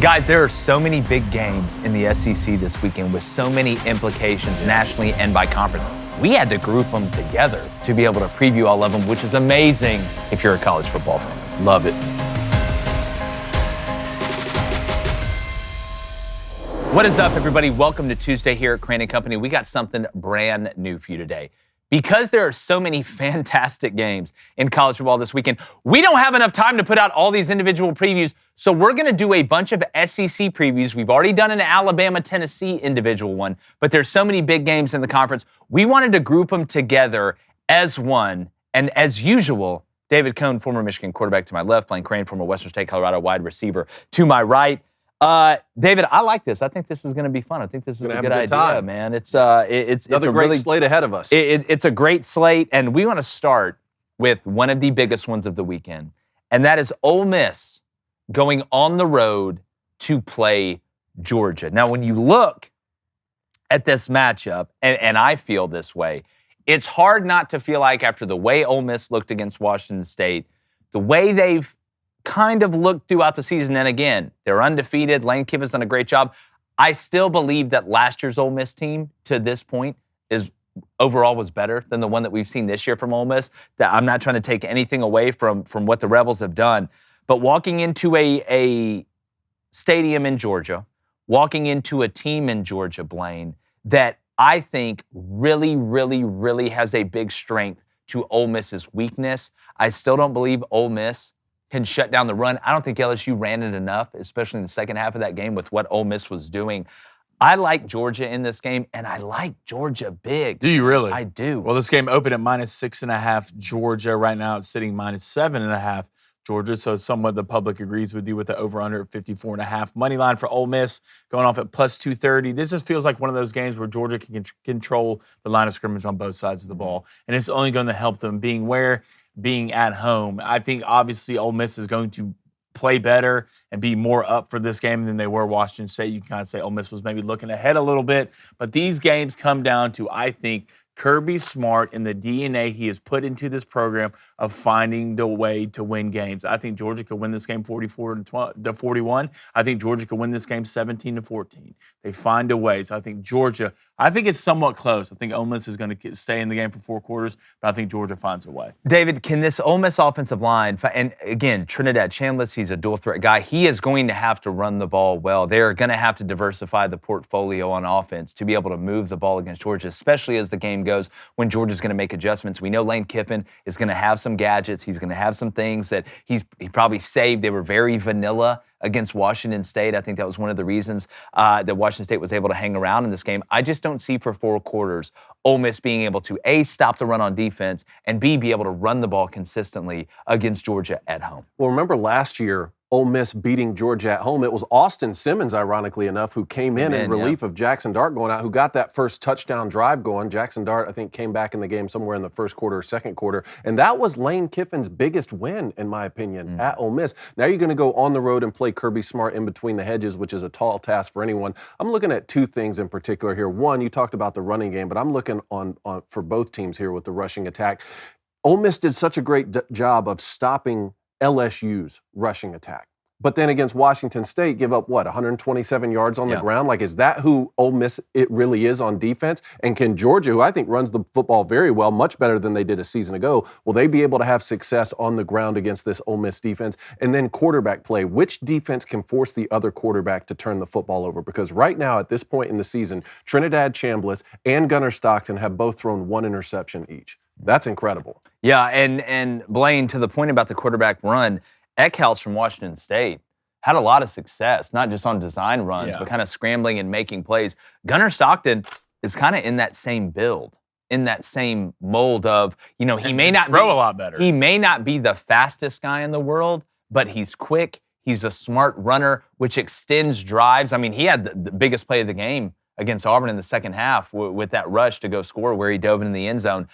Guys, there are so many big games in the SEC this weekend with so many implications nationally and by conference. We had to group them together to be able to preview all of them, which is amazing if you're a college football fan. Love it. What is up, everybody? Welcome to Tuesday here at Crain & Company. We got something brand new for you today. Because there are so many fantastic games in college football this weekend, we don't have enough time to put out all these individual previews, so we're going to do a bunch of SEC previews. We've already done an Alabama-Tennessee individual one, but there's so many big games in the conference. We wanted to group them together as one, and as usual, David Cohn, former Michigan quarterback to my left, playing Crain, former Western State Colorado wide receiver to my right. David, I like this. I think this is going to be fun. I think this is a good idea, man. It's another great slate ahead of us. It's a great slate, and we want to start with one of the biggest ones of the weekend, and that is Ole Miss going on the road to play Georgia. Now, when you look at this matchup, and I feel this way, it's hard not to feel like after the way Ole Miss looked against Washington State, the way they've kind of looked throughout the season, and again, they're undefeated. Lane Kiffin's done a great job. I still believe that last year's Ole Miss team, to this point, overall was better than the one that we've seen this year from Ole Miss. That I'm not trying to take anything away from what the Rebels have done, but walking into a stadium in Georgia, walking into a team in Georgia, Blaine, that I think really, really, really has a big strength to Ole Miss's weakness. I still don't believe Ole Miss can shut down the run. I don't think LSU ran it enough, especially in the second half of that game with what Ole Miss was doing. I like Georgia in this game, and I like Georgia big. Do you really? I do. Well, this game opened at -6.5 Georgia. Right now it's sitting -7.5 Georgia, so somewhat the public agrees with you with the over-under at 54.5. Money line for Ole Miss going off at +230. This just feels like one of those games where Georgia can control the line of scrimmage on both sides of the ball, and it's only going to help them being at home. I think obviously Ole Miss is going to play better and be more up for this game than they were Washington State. You can kind of say Ole Miss was maybe looking ahead a little bit, but these games come down to, I think, Kirby Smart and the DNA he has put into this program of finding the way to win games. I think Georgia could win this game 44-41. I think Georgia could win this game 17-14. They find a way. So I think Georgia, I think it's somewhat close. I think Ole Miss is going to stay in the game for 4 quarters, but I think Georgia finds a way. David, can this Ole Miss offensive line, and again, Trinidad Chambliss, he's a dual threat guy. He is going to have to run the ball well. They're going to have to diversify the portfolio on offense to be able to move the ball against Georgia, especially as the game goes when Georgia's going to make adjustments. We know Lane Kiffin is going to have some gadgets. He's going to have some things that he probably saved. They were very vanilla against Washington State. I think that was one of the reasons that Washington State was able to hang around in this game. I just don't see for 4 quarters Ole Miss being able to, A, stop the run on defense, and B, be able to run the ball consistently against Georgia at home. Well, remember last year, Ole Miss beating Georgia at home. It was Austin Simmons, ironically enough, who came in relief of Jackson Dart going out, who got that first touchdown drive going. Jackson Dart, I think, came back in the game somewhere in the first quarter or second quarter. And that was Lane Kiffin's biggest win, in my opinion, at Ole Miss. Now you're going to go on the road and play Kirby Smart in between the hedges, which is a tall task for anyone. I'm looking at 2 things in particular here. One, you talked about the running game, but I'm looking on for both teams here with the rushing attack. Ole Miss did such a great job of stopping LSU's rushing attack. But then against Washington State, give up, 127 yards on the ground? Like, is that who Ole Miss it really is on defense? And can Georgia, who I think runs the football very well, much better than they did a season ago, will they be able to have success on the ground against this Ole Miss defense? And then quarterback play. Which defense can force the other quarterback to turn the football over? Because right now, at this point in the season, Trinidad Chambliss and Gunnar Stockton have both thrown 1 interception each. That's incredible. Yeah, and Blaine, to the point about the quarterback run, Eckhouse from Washington State had a lot of success, not just on design runs, but kind of scrambling and making plays. Gunnar Stockton is kind of in that same build, in that same mold of, he may not throw a lot better. He may not be the fastest guy in the world, but he's quick. He's a smart runner, which extends drives. I mean, he had the biggest play of the game against Auburn in the second half with that rush to go score where he dove in the end zone.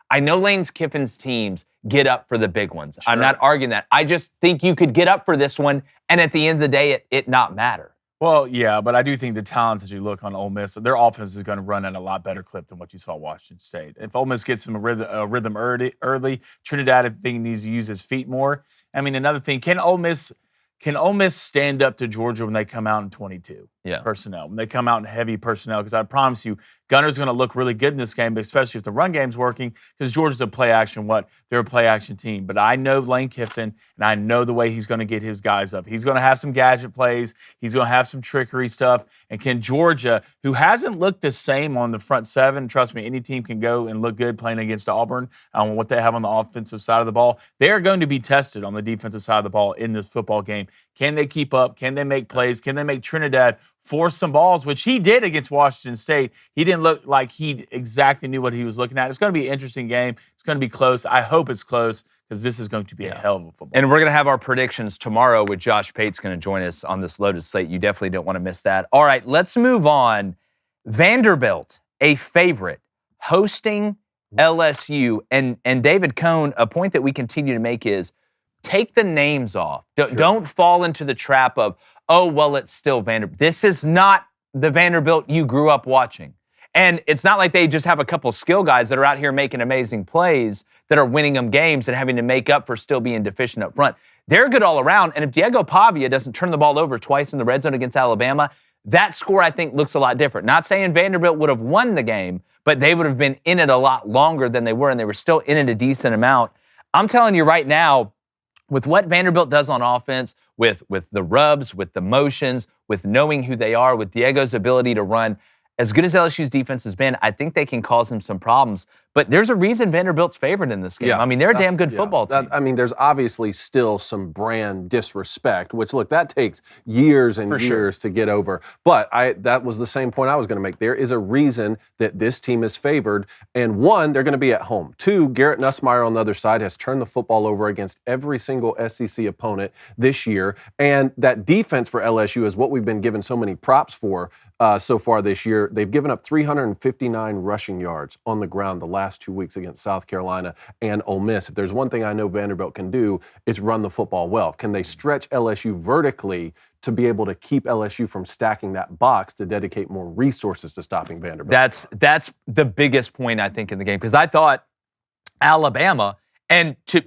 I know Lane Kiffin's teams get up for the big ones. Sure. I'm not arguing that. I just think you could get up for this one, and at the end of the day, it not matter. Well, yeah, but I do think the talent as you look on Ole Miss, their offense is going to run at a lot better clip than what you saw at Washington State. If Ole Miss gets some rhythm early, Trinidad, I think, needs to use his feet more. I mean, another thing, can Ole Miss Can Ole Miss stand up to Georgia when they come out in 22 Yeah. personnel, when they come out in heavy personnel? Because I promise you, Gunner's going to look really good in this game, but especially if the run game's working, because Georgia's a play action, they're a play action team. But I know Lane Kiffin, and I know the way he's going to get his guys up. He's going to have some gadget plays. He's going to have some trickery stuff. And can Georgia, who hasn't looked the same on the front seven, trust me, any team can go and look good playing against Auburn on what they have on the offensive side of the ball. They're going to be tested on the defensive side of the ball in this football game. Can they keep up? Can they make plays? Can they make Trinidad force some balls, which he did against Washington State? He didn't look like he exactly knew what he was looking at. It's going to be an interesting game. It's going to be close. I hope it's close because this is going to be a hell of a football. And we're going to have our predictions tomorrow with Josh Pate's going to join us on this loaded slate. You definitely don't want to miss that. All right, let's move on. Vanderbilt, a favorite, hosting LSU. And David Cohn, a point that we continue to make is take the names off. Don't fall into the trap of, oh, well, it's still Vanderbilt. This is not the Vanderbilt you grew up watching. And it's not like they just have a couple skill guys that are out here making amazing plays that are winning them games and having to make up for still being deficient up front. They're good all around. And if Diego Pavia doesn't turn the ball over twice in the red zone against Alabama, that score, I think, looks a lot different. Not saying Vanderbilt would have won the game, but they would have been in it a lot longer than they were, and they were still in it a decent amount. I'm telling you right now, with what Vanderbilt does on offense, with the rubs, with the motions, with knowing who they are, with Diego's ability to run, as good as LSU's defense has been, I think they can cause them some problems. But there's a reason Vanderbilt's favored in this game. Yeah, I mean, they're a damn good football team. There's obviously still some brand disrespect, which, look, that takes years and years to get over. But that was the same point I was going to make. There is a reason that this team is favored. And one, they're going to be at home. Two, Garrett Nussmeier on the other side has turned the football over against every single SEC opponent this year. And that defense for LSU is what we've been given so many props for so far this year. They've given up 359 rushing yards on the ground the last 2 weeks against South Carolina and Ole Miss. If there's one thing I know Vanderbilt can do, it's run the football well. Can they stretch LSU vertically to be able to keep LSU from stacking that box to dedicate more resources to stopping Vanderbilt? That's the biggest point, I think, in the game, because I thought Alabama, and to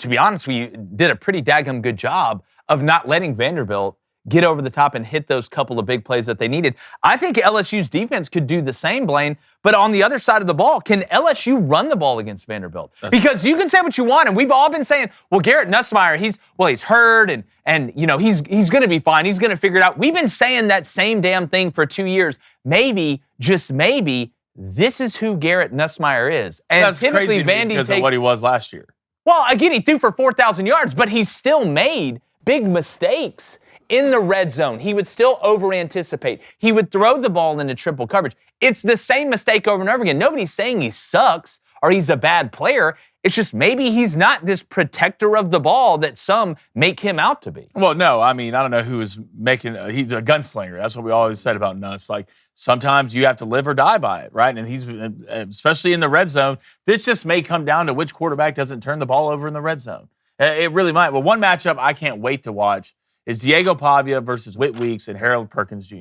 be honest with you, did a pretty daggum good job of not letting Vanderbilt get over the top and hit those couple of big plays that they needed. I think LSU's defense could do the same, Blaine, but on the other side of the ball, can LSU run the ball against Vanderbilt? Because you can say what you want, and we've all been saying, well, Garrett Nussmeier, he's hurt, and you know, he's going to be fine. He's going to figure it out. We've been saying that same damn thing for 2 years. Maybe, just maybe, this is who Garrett Nussmeier is. And that's typically, crazy Vandy because of what he was last year. Well, again, he threw for 4,000 yards, but he still made big mistakes in the red zone. He would still over-anticipate. He would throw the ball into triple coverage. It's the same mistake over and over again. Nobody's saying he sucks or he's a bad player. It's just maybe he's not this protector of the ball that some make him out to be. Well, no, I mean, I don't know who is making he's a gunslinger. That's what we always said about Nuss. Like, sometimes you have to live or die by it, right? And he's, especially in the red zone, this just may come down to which quarterback doesn't turn the ball over in the red zone. It really might. But one matchup I can't wait to watch is Diego Pavia versus Whit Weeks and Harold Perkins Jr.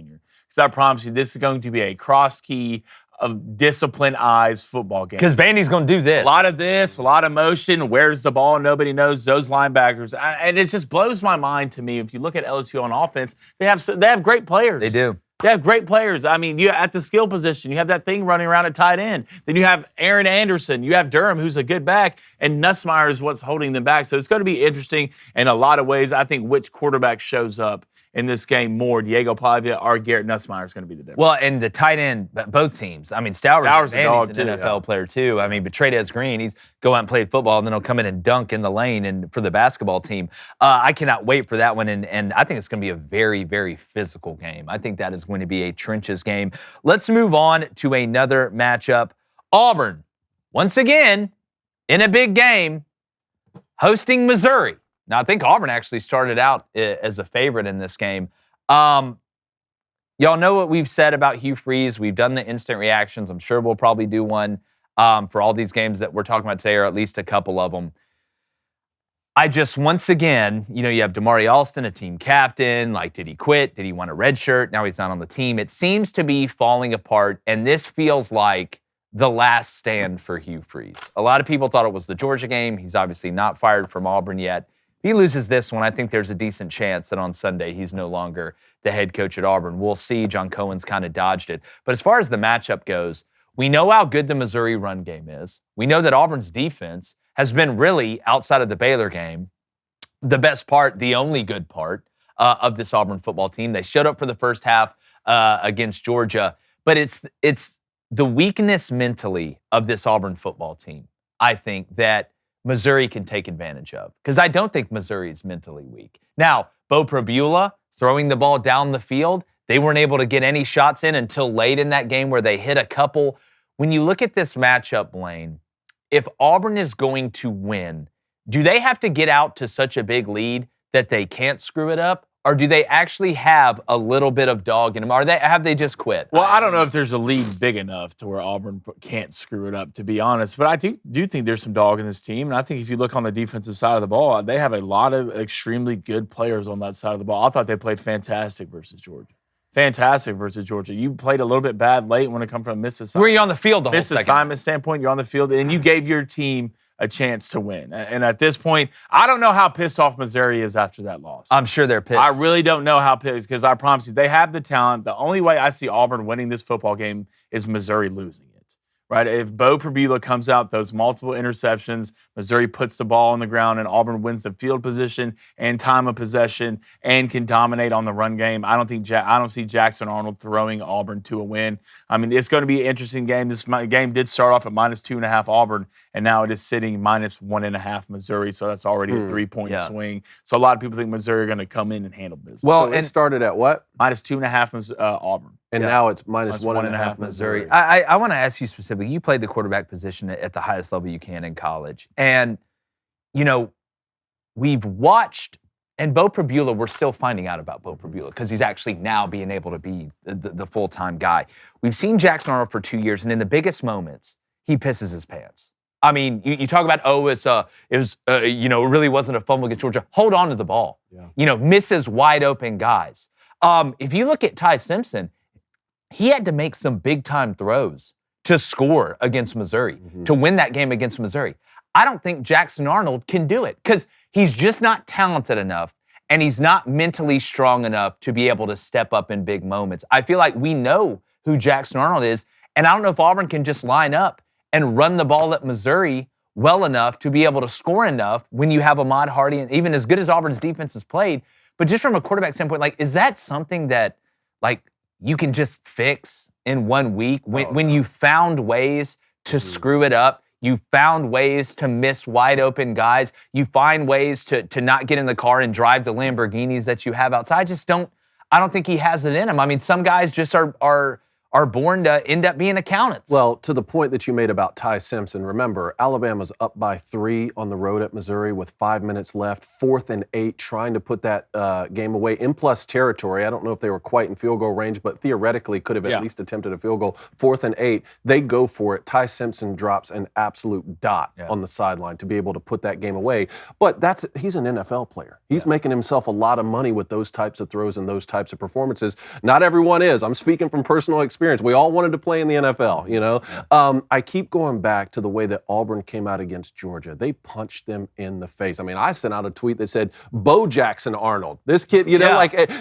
Because I promise you, this is going to be a cross-key of disciplined eyes football game. Because Vandy's going to do this. A lot of this, a lot of motion. Where's the ball? Nobody knows. Those linebackers. And it just blows my mind to me. If you look at LSU on offense, they have great players. They do. They have great players. I mean, you at the skill position, you have that thing running around at tight end. Then you have Aaron Anderson. You have Durham, who's a good back, and Nussmeier is what's holding them back. So it's going to be interesting in a lot of ways. I think which quarterback shows up in this game more, Diego Pavia or Garrett Nussmeier, is going to be the difference. Well, and the tight end, both teams. I mean, Stowers a dog an NFL player too. I mean, but Trey'Dez Green, he's go out and play football, and then he'll come in and dunk in the lane and for the basketball team. I cannot wait for that one, and I think it's going to be a very, very physical game. I think that is going to be a trenches game. Let's move on to another matchup. Auburn, once again, in a big game, hosting Missouri. Now, I think Auburn actually started out as a favorite in this game. Y'all know what we've said about Hugh Freeze. We've done the instant reactions. I'm sure we'll probably do one for all these games that we're talking about today, or at least a couple of them. I just, once again, you know, you have Damari Alston, a team captain. Like, did he quit? Did he want a red shirt? Now he's not on the team. It seems to be falling apart, and this feels like the last stand for Hugh Freeze. A lot of people thought it was the Georgia game. He's obviously not fired from Auburn yet. he loses this one, I think there's a decent chance that on Sunday he's no longer the head coach at Auburn. We'll see. John Cohen's kind of dodged it. But as far as the matchup goes, we know how good the Missouri run game is. We know that Auburn's defense has been really, outside of the Baylor game, the best part, the only good part of this Auburn football team. They showed up for the first half against Georgia, but it's the weakness mentally of this Auburn football team, I think, that Missouri can take advantage of, because I don't think Missouri is mentally weak. Now, Bo Prabula throwing the ball down the field, they weren't able to get any shots in until late in that game where they hit a couple. When you look at this matchup, Blaine, if Auburn is going to win, do they have to get out to such a big lead that they can't screw it up? Or do they actually have a little bit of dog in them? Have they just quit? Well, I don't know if there's a lead big enough to where Auburn can't screw it up, to be honest. But I do think there's some dog in this team. And I think if you look on the defensive side of the ball, they have a lot of extremely good players on that side of the ball. I thought they played fantastic versus Georgia. Fantastic versus Georgia. You played a little bit bad late when it comes from Mississippi. Were you on the field the whole second? Assignment standpoint, you're on the field, and you gave your team a chance to win. And at this point, I don't know how pissed off Missouri is after that loss. I'm sure they're pissed. I really don't know how pissed, because I promise you, they have the talent. The only way I see Auburn winning this football game is Missouri losing it, right? If Bo Prabula comes out, those multiple interceptions, Missouri puts the ball on the ground, and Auburn wins the field position and time of possession and can dominate on the run game. I don't see Jackson Arnold throwing Auburn to a win. I mean, it's going to be an interesting game. This game did start off at -2.5 Auburn, and now it is sitting -1.5 Missouri, so that's already a 3-point swing. So a lot of people think Missouri are going to come in and handle business. Well, so it started at what? -2.5 Auburn. And now it's -1.5 Missouri. I want to ask you specifically, you played the quarterback position at the highest level you can in college. And, you know, we've watched, and Bo Prabula, we're still finding out about Bo Prabula because he's actually now being able to be the full-time guy. We've seen Jackson Arnold for 2 years, and in the biggest moments, he pisses his pants. I mean, you talk about, it really wasn't a fumble against Georgia. Hold on to the ball. Yeah. Misses wide open guys. If you look at Ty Simpson, he had to make some big-time throws to score against Missouri, to win that game against Missouri. I don't think Jackson Arnold can do it because he's just not talented enough, and he's not mentally strong enough to be able to step up in big moments. I feel like we know who Jackson Arnold is, and I don't know if Auburn can just line up and run the ball at Missouri well enough to be able to score enough when you have Ahmad Hardy, and even as good as Auburn's defense has played. But just from a quarterback standpoint, is that something that, you can just fix in 1 week when you found ways to screw it up? You found ways to miss wide open guys. You find ways to not get in the car and drive the Lamborghinis that you have outside. I don't think he has it in him. I mean, some guys just are born to end up being accountants. Well, to the point that you made about Ty Simpson, remember, Alabama's up by 3 on the road at Missouri with 5 minutes left, 4th and 8, trying to put that game away in plus territory. I don't know if they were quite in field goal range, but theoretically could have at least attempted a field goal. 4th and 8, they go for it. Ty Simpson drops an absolute dot on the sideline to be able to put that game away. But he's an NFL player. He's making himself a lot of money with those types of throws and those types of performances. Not everyone is. I'm speaking from personal experience. We all wanted to play in the NFL, I keep going back to the way that Auburn came out against Georgia. They punched them in the face. I mean, I sent out a tweet that said, Bo Jackson Arnold. This kid,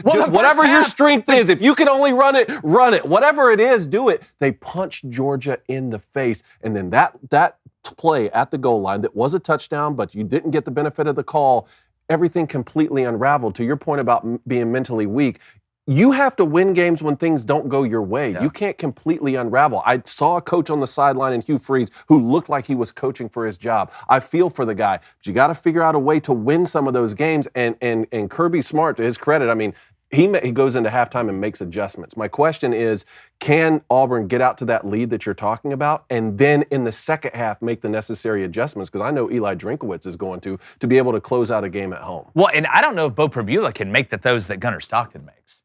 whatever your strength is, if you can only run it, run it. Whatever it is, do it. They punched Georgia in the face. And then that play at the goal line that was a touchdown, but you didn't get the benefit of the call, everything completely unraveled. To your point about being mentally weak, you have to win games when things don't go your way. Yeah. You can't completely unravel. I saw a coach on the sideline in Hugh Freeze who looked like he was coaching for his job. I feel for the guy, but you got to figure out a way to win some of those games. And Kirby Smart, to his credit, I mean, he goes into halftime and makes adjustments. My question is, can Auburn get out to that lead that you're talking about and then in the second half make the necessary adjustments? Because I know Eli Drinkowitz is going to be able to close out a game at home. Well, and I don't know if Bo Prabula can make the throws that Gunnar Stockton makes.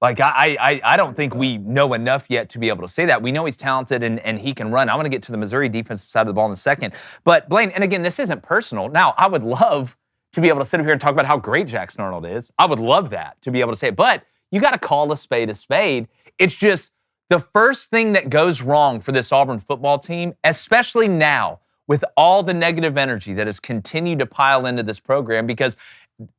I don't think we know enough yet to be able to say that. We know he's talented and he can run. I want to get to the Missouri defensive side of the ball in a second. But Blaine, and again, this isn't personal. Now, I would love to be able to sit up here and talk about how great Jackson Arnold is. I would love that, to be able to say it. But you got to call a spade a spade. It's just the first thing that goes wrong for this Auburn football team, especially now with all the negative energy that has continued to pile into this program, because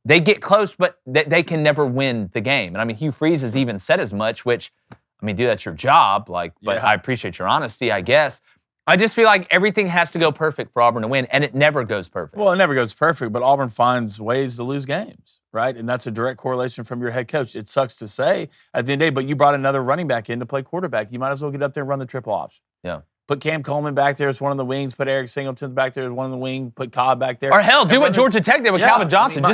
they get close, but they can never win the game. And I mean, Hugh Freeze has even said as much, which, I mean, dude, that's your job. But I appreciate your honesty, I guess. I just feel like everything has to go perfect for Auburn to win, and it never goes perfect. Well, it never goes perfect, but Auburn finds ways to lose games, right? And that's a direct correlation from your head coach. It sucks to say at the end of the day, but you brought another running back in to play quarterback. You might as well get up there and run the triple option. Yeah. Put Cam Coleman back there as one of the wings. Put Eric Singleton back there as one of the wings. Put Cobb back there. Or hell, do what Georgia Tech did with Calvin Johnson.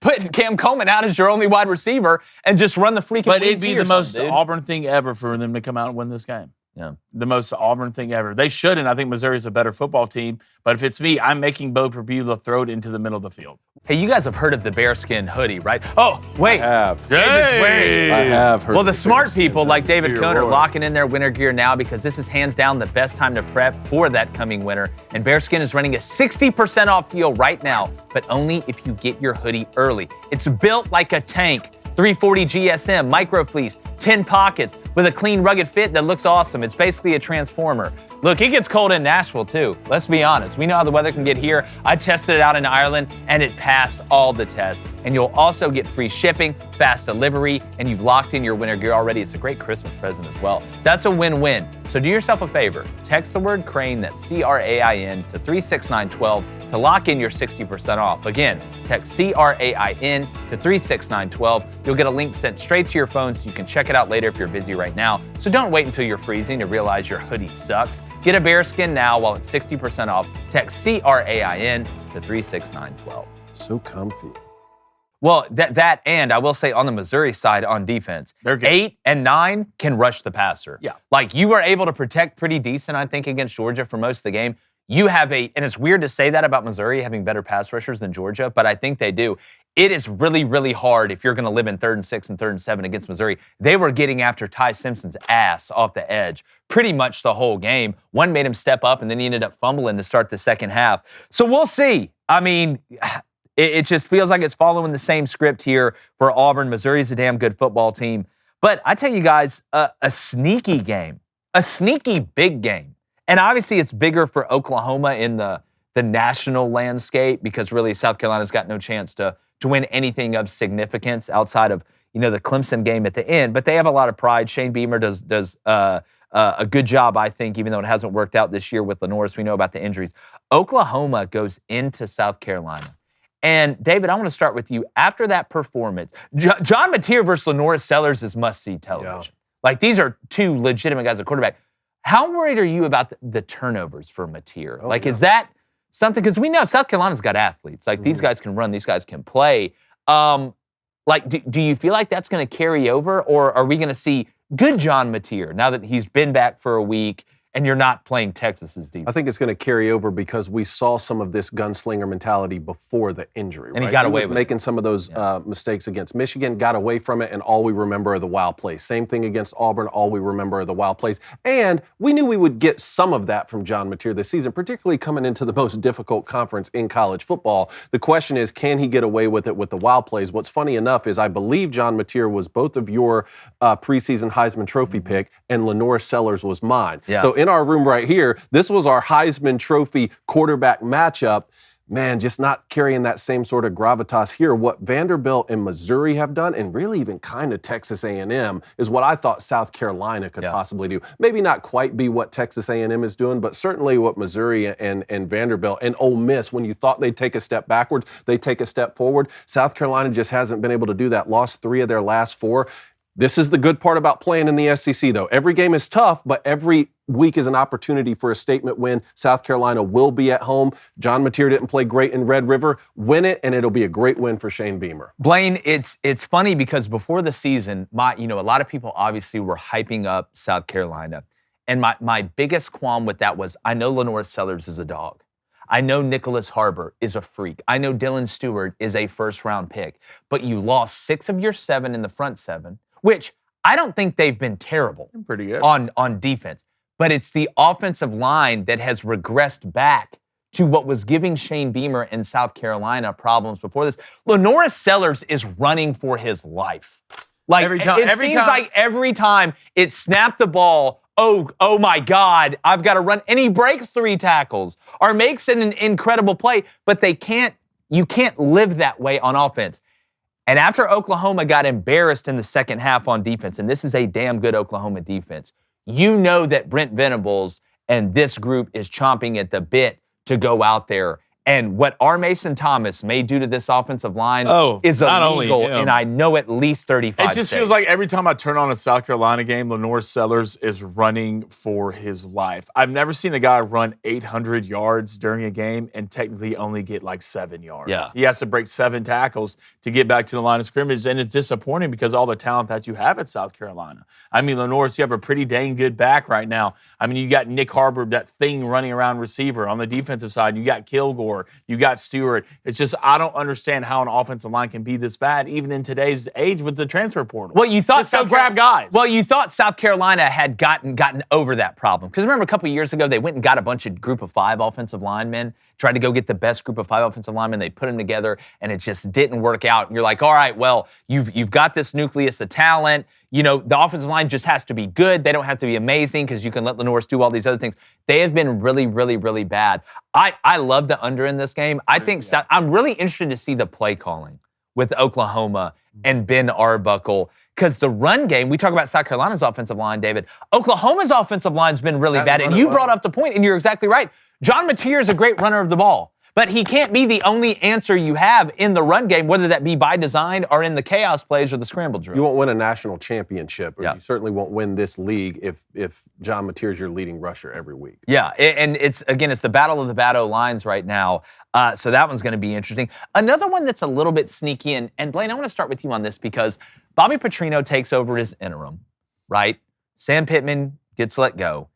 Put Cam Coleman out as your only wide receiver and just run the freaking But it'd be the most dude. Auburn thing ever for them to come out and win this game. Yeah. The most Auburn thing ever. They shouldn't. I think Missouri's a better football team. But if it's me, I'm making Bo Prabula throw it into the middle of the field. Hey, you guys have heard of the bearskin hoodie, right? Oh, wait. I have. Hey. I have heard. Well, the smart people like David Dear Cohn are Lord. locking in their winter gear now because this is hands down the best time to prep for that coming winter. And Bearskin is running a 60% off deal right now, but only if you get your hoodie early. It's built like a tank. 340 GSM, micro fleece, 10 pockets with a clean, rugged fit that looks awesome. It's basically a transformer. Look, it gets cold in Nashville too. Let's be honest. We know how the weather can get here. I tested it out in Ireland and it passed all the tests. And you'll also get free shipping, fast delivery, and you've locked in your winter gear already. It's a great Christmas present as well. That's a win-win. So do yourself a favor. Text the word Crain, that's C-R-A-I-N, to 36912 to lock in your 60% off. Again, text C-R-A-I-N to 36912. You'll get a link sent straight to your phone so you can check it out later if you're busy right now. So don't wait until you're freezing to realize your hoodie sucks. Get a Bearskin now while it's 60% off. Text C-R-A-I-N to 36912. So comfy. Well, that and I will say on the Missouri side on defense, They're good. 8 and 9 can rush the passer. Yeah. Like you were able to protect pretty decent, I think, against Georgia for most of the game. You have and it's weird to say that about Missouri having better pass rushers than Georgia, but I think they do. It is really, really hard if you're going to live in 3rd and 6 and 3rd and 7 against Missouri. They were getting after Ty Simpson's ass off the edge pretty much the whole game. One made him step up, and then he ended up fumbling to start the second half. So we'll see. I mean, it just feels like it's following the same script here for Auburn. Missouri's a damn good football team. But I tell you guys, a sneaky game, a sneaky big game. And obviously it's bigger for Oklahoma in the national landscape because really South Carolina's got no chance to win anything of significance outside of, the Clemson game at the end. But they have a lot of pride. Shane Beamer does a good job, I think, even though it hasn't worked out this year with Lenoris. We know about the injuries. Oklahoma goes into South Carolina. And David, I want to start with you. After that performance, John Mateer versus Lenoris Sellers is must-see television. Yeah. Like these are two legitimate guys at quarterback. How worried are you about the turnovers for Mateer? Is that something? Because we know South Carolina's got athletes. Like these guys can run, these guys can play. Do you feel like that's going to carry over, or are we going to see good John Mateer now that he's been back for a week and you're not playing Texas's defense? I think it's going to carry over because we saw some of this gunslinger mentality before the injury. And he got away with making some of those mistakes against Michigan, got away from it, and all we remember are the wild plays. Same thing against Auburn, all we remember are the wild plays. And we knew we would get some of that from John Mateer this season, particularly coming into the most difficult conference in college football. The question is, can he get away with it with the wild plays? What's funny enough is I believe John Mateer was both of your preseason Heisman Trophy pick, and Lenoris Sellers was mine. Yeah. So in our room right here, this was our Heisman Trophy quarterback matchup. Man, just not carrying that same sort of gravitas here. What Vanderbilt and Missouri have done, and really even kind of Texas A&M, is what I thought South Carolina could possibly do. Maybe not quite be what Texas A&M is doing, but certainly what Missouri and Vanderbilt and Ole Miss, when you thought they'd take a step backwards, they take a step forward. South Carolina just hasn't been able to do that. Lost 3 of their last 4. This is the good part about playing in the SEC, though. Every game is tough, but every week is an opportunity for a statement win. South Carolina will be at home. John Mateer didn't play great in Red River. Win it, and it'll be a great win for Shane Beamer. Blaine, it's funny because before the season, a lot of people obviously were hyping up South Carolina. And my biggest qualm with that was I know Lenoris Sellers is a dog. I know Nicholas Harbor is a freak. I know Dylan Stewart is a first-round pick. But you lost 6 of your 7 in the front 7. Which I don't think they've been terrible Pretty good. on defense. But it's the offensive line that has regressed back to what was giving Shane Beamer and South Carolina problems before this. Lenoris Sellers is running for his life. Like every time it snapped the ball, oh my God, I've got to run. And he breaks 3 tackles or makes it an incredible play, but they can't You can't live that way on offense. And after Oklahoma got embarrassed in the second half on defense, and this is a damn good Oklahoma defense, you know that Brent Venables and this group is chomping at the bit to go out there. And what R. Mason Thomas may do to this offensive line is illegal, and I know at least 35 It just feels like every time I turn on a South Carolina game, Lenore Sellers is running for his life. I've never seen a guy run 800 yards during a game and technically only get like 7 yards. Yeah. He has to break 7 tackles to get back to the line of scrimmage, and it's disappointing because all the talent that you have at South Carolina. I mean, Lenore, you have a pretty dang good back right now. I mean, you got Nick Harbor, that thing running around receiver. On the defensive side, you got Kilgore. You got Stewart. It's just, I don't understand how an offensive line can be this bad, even in today's age with the transfer portal. Well, you thought grab guys. Well, you thought South Carolina had gotten over that problem. Because remember, a couple of years ago, they went and got a bunch of group of 5 offensive linemen, tried to go get the best group of 5 offensive linemen. They put them together, and it just didn't work out. And you're like, all right, well, you've got this nucleus of talent. You know, the offensive line just has to be good. They don't have to be amazing because you can let Lenore do all these other things. They have been really, really, really bad. I love the under in this game. I think I'm really interested to see the play calling with Oklahoma and Ben Arbuckle, because the run game, we talk about South Carolina's offensive line, David. Oklahoma's offensive line's been really bad, and you brought up the point, and you're exactly right. John Mateer is a great runner of the ball, but he can't be the only answer you have in the run game, whether that be by design or in the chaos plays or the scramble drills. You won't win a national championship, or you certainly won't win this league if John Mateer is your leading rusher every week. Yeah, and it's the battle of the bad O-lines right now, so that one's going to be interesting. Another one that's a little bit sneaky, and Blaine, I want to start with you on this because Bobby Petrino takes over as interim, right? Sam Pittman gets let go.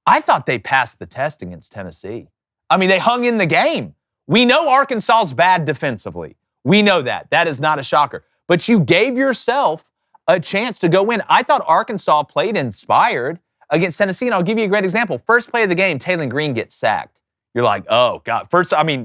I thought they passed the test against Tennessee. I mean, they hung in the game. We know Arkansas's bad defensively. We know that. That is not a shocker. But you gave yourself a chance to go win. I thought Arkansas played inspired against Tennessee, and I'll give you a great example. First play of the game, Taylon Green gets sacked. You're like, oh, God.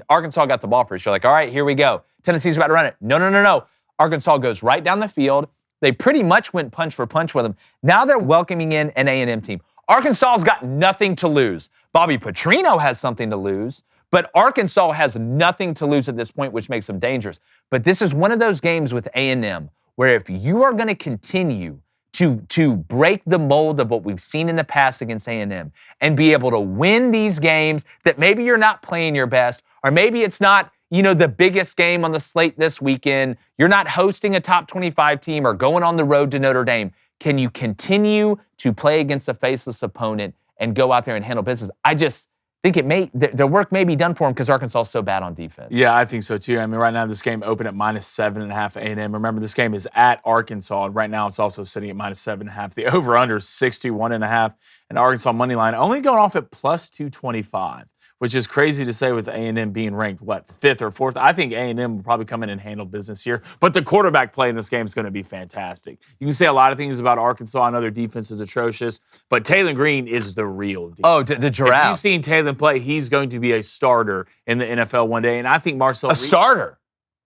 Arkansas got the ball first. You're like, all right, here we go. Tennessee's about to run it. No. Arkansas goes right down the field. They pretty much went punch for punch with them. Now they're welcoming in an A&M team. Arkansas's got nothing to lose. Bobby Petrino has something to lose, but Arkansas has nothing to lose at this point, which makes them dangerous. But this is one of those games with A&M where if you are going to continue to break the mold of what we've seen in the past against A&M and be able to win these games that maybe you're not playing your best, or maybe it's not, the biggest game on the slate this weekend, you're not hosting a top 25 team or going on the road to Notre Dame, can you continue to play against a faceless opponent and go out there and handle business? I just think the work may be done for them because Arkansas is so bad on defense. Yeah, I think so too. I mean, right now this game opened at -7.5 A&M. Remember, this game is at Arkansas. And right now it's also sitting at -7.5. The over/under is 61.5, and Arkansas money line only going off at +225. Which is crazy to say with A&M being ranked, 5th or 4th? I think A&M will probably come in and handle business here. But the quarterback play in this game is going to be fantastic. You can say a lot of things about Arkansas. I know their defense is atrocious. But Taylon Green is the real deal. Oh, the giraffe. If you've seen Taylon play, he's going to be a starter in the NFL one day. And I think Marcel Reed, starter?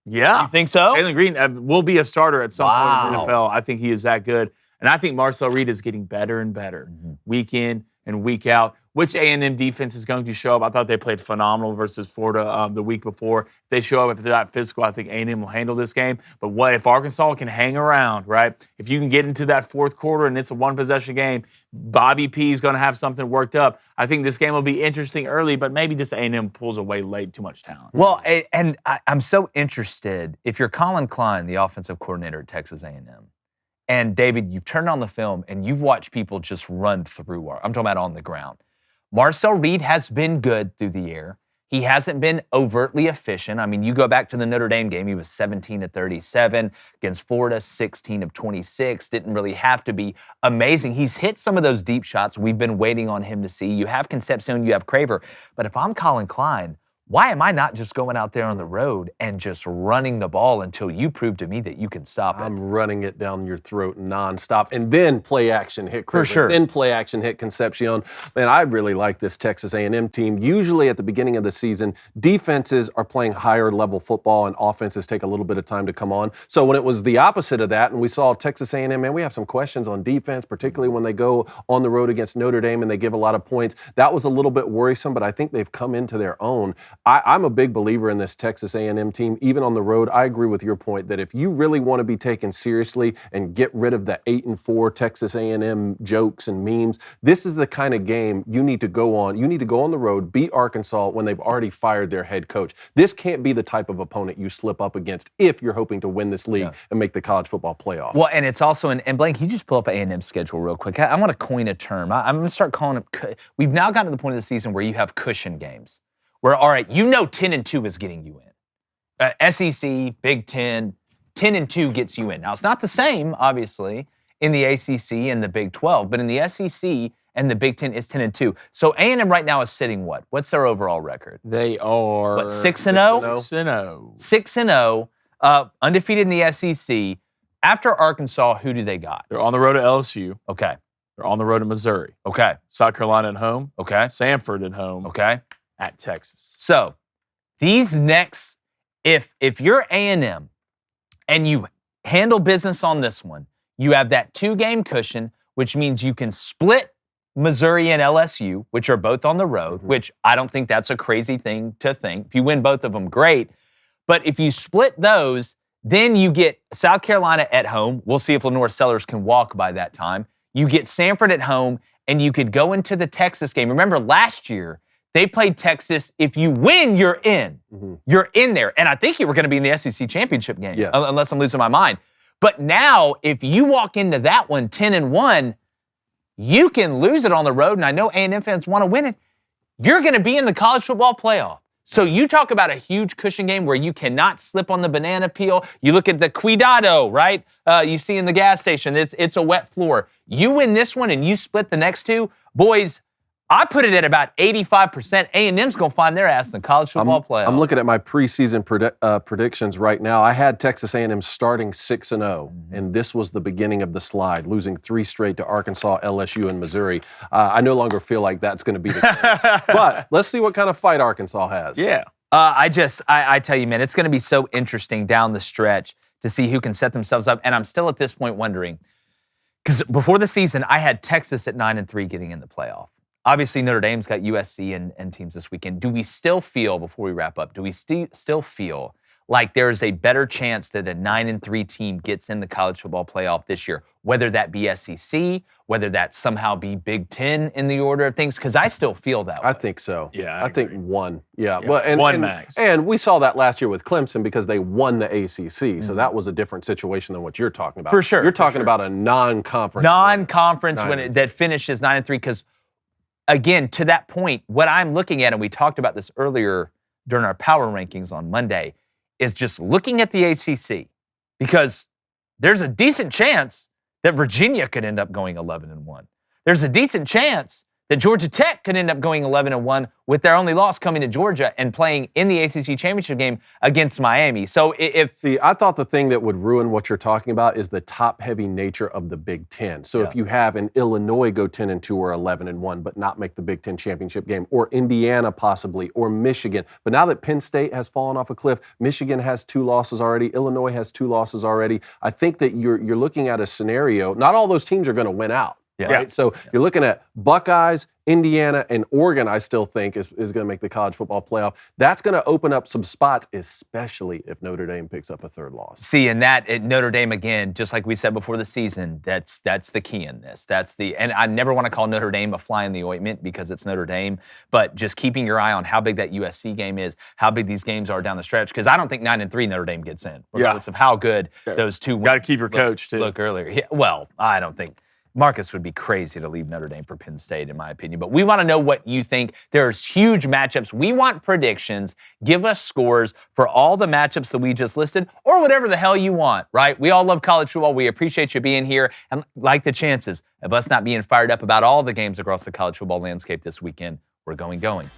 Yeah. You think so? Taylon Green will be a starter at some point in the NFL. I think he is that good. And I think Marcel Reed is getting better and better week in and week out. Which A&M defense is going to show up? I thought they played phenomenal versus Florida the week before. If they show up, if they're not physical, I think A&M will handle this game. But what if Arkansas can hang around, right? If you can get into that fourth quarter and it's a one-possession game, Bobby P is going to have something worked up. I think this game will be interesting early, but maybe just A&M pulls away late, too much talent. Well, and I'm so interested. If you're Colin Klein, the offensive coordinator at Texas A&M, and David, you've turned on the film and you've watched people just run through I'm talking about on the ground. Marcel Reed has been good through the air. He hasn't been overtly efficient. I mean, you go back to the Notre Dame game, he was 17 of 37. Against Florida, 16 of 26. Didn't really have to be amazing. He's hit some of those deep shots we've been waiting on him to see. You have Concepcion, you have Craver. But if I'm Colin Klein, why am I not just going out there on the road and just running the ball until you prove to me that you can stop it? I'm running it down your throat nonstop, and then play action hit Craver, for sure. Then play action hit Concepcion. Man, I really like this Texas A&M team. Usually at the beginning of the season, defenses are playing higher level football and offenses take a little bit of time to come on. So when it was the opposite of that, and we saw Texas A&M, man, we have some questions on defense, particularly when they go on the road against Notre Dame and they give a lot of points. That was a little bit worrisome, but I think they've come into their own. I'm a big believer in this Texas A&M team, even on the road. I agree with your point that if you really want to be taken seriously and get rid of the 8-4 Texas A&M jokes and memes, this is the kind of game you need to go on. You need to go on the road, beat Arkansas when they've already fired their head coach. This can't be the type of opponent you slip up against if you're hoping to win this league and make the college football playoff. Well, and it's also, and Blaine, can you just pull up A&M's schedule real quick? I want to coin a term. I'm going to start calling it, we've now gotten to the point of the season where you have cushion games. Where, all right, 10-2 is getting you in. SEC, Big Ten, 10-2 gets you in. Now, it's not the same, obviously, in the ACC and the Big 12, but in the SEC and the Big Ten, it's 10-2. So A&M right now is sitting what? What's their overall record? They are... What, 6-0? 6-0. 6-0, undefeated in the SEC. After Arkansas, who do they got? They're on the road to LSU. Okay. They're on the road to Missouri. Okay. South Carolina at home. Okay. Samford at home. Okay. At Texas. So these next, if you're A&M and you handle business on this one, you have that 2-game cushion, which means you can split Missouri and LSU, which are both on the road, which I don't think that's a crazy thing to think. If you win both of them, great. But if you split those, then you get South Carolina at home. We'll see if Lenore Sellers can walk by that time. You get Samford at home, and you could go into the Texas game. Remember, last year, they played Texas. If you win, you're in. You're in there. And I think you were going to be in the SEC championship game, unless I'm losing my mind. But now, if you walk into that one 10-1, you can lose it on the road, and I know A&M fans want to win it. You're going to be in the college football playoff. So you talk about a huge cushion game where you cannot slip on the banana peel. You look at the Cuidado, right? You see in the gas station, it's a wet floor. You win this one and you split the next two, boys, I put it at about 85%. A&M's going to find their ass in the college football playoff. I'm looking at my preseason predictions right now. I had Texas A&M starting 6-0, and this was the beginning of the slide, losing 3 straight to Arkansas, LSU, and Missouri. I no longer feel like that's going to be the case. But let's see what kind of fight Arkansas has. Yeah. I tell you, man, it's going to be so interesting down the stretch to see who can set themselves up. And I'm still at this point wondering, because before the season, I had Texas at 9-3 getting in the playoff. Obviously, Notre Dame's got USC and teams this weekend. Do we still feel, before we wrap up, do we still feel like there is a better chance that a 9-3 team gets in the college football playoff this year, whether that be SEC, whether that somehow be Big Ten in the order of things? Because I still feel that way. I think so. Yeah, I think one. Yeah. Yeah. But, One max. And we saw that last year with Clemson because they won the ACC. So that was a different situation than what you're talking about. For sure. You're talking about a non-conference. That finishes 9-3, because again, to that point, what I'm looking at, and we talked about this earlier during our power rankings on Monday, is just looking at the ACC, because there's a decent chance that Virginia could end up going 11-1. There's a decent chance that Georgia Tech could end up going 11-1 with their only loss coming to Georgia and playing in the ACC championship game against Miami. So I thought the thing that would ruin what you're talking about is the top-heavy nature of the Big Ten. So if you have an Illinois go 10-2 or 11-1, but not make the Big Ten championship game, or Indiana possibly, or Michigan. But now that Penn State has fallen off a cliff, Michigan has 2 losses already, Illinois has 2 losses already. I think that you're looking at a scenario. Not all those teams are going to win out. Right? So you're looking at Buckeyes, Indiana, and Oregon, I still think, is going to make the college football playoff. That's going to open up some spots, especially if Notre Dame picks up a 3rd loss. See, and that at Notre Dame, again, just like we said before the season, that's the key in this. And I never want to call Notre Dame a fly in the ointment because it's Notre Dame, but just keeping your eye on how big that USC game is, how big these games are down the stretch, because I don't think 9-3 Notre Dame gets in, regardless of how good those two got to keep your coach, too. Look earlier. Yeah, well, I don't think. Marcus would be crazy to leave Notre Dame for Penn State, in my opinion. But we want to know what you think. There's huge matchups. We want predictions. Give us scores for all the matchups that we just listed, or whatever the hell you want, right? We all love college football. We appreciate you being here and like the chances of us not being fired up about all the games across the college football landscape this weekend. We're going. Gone.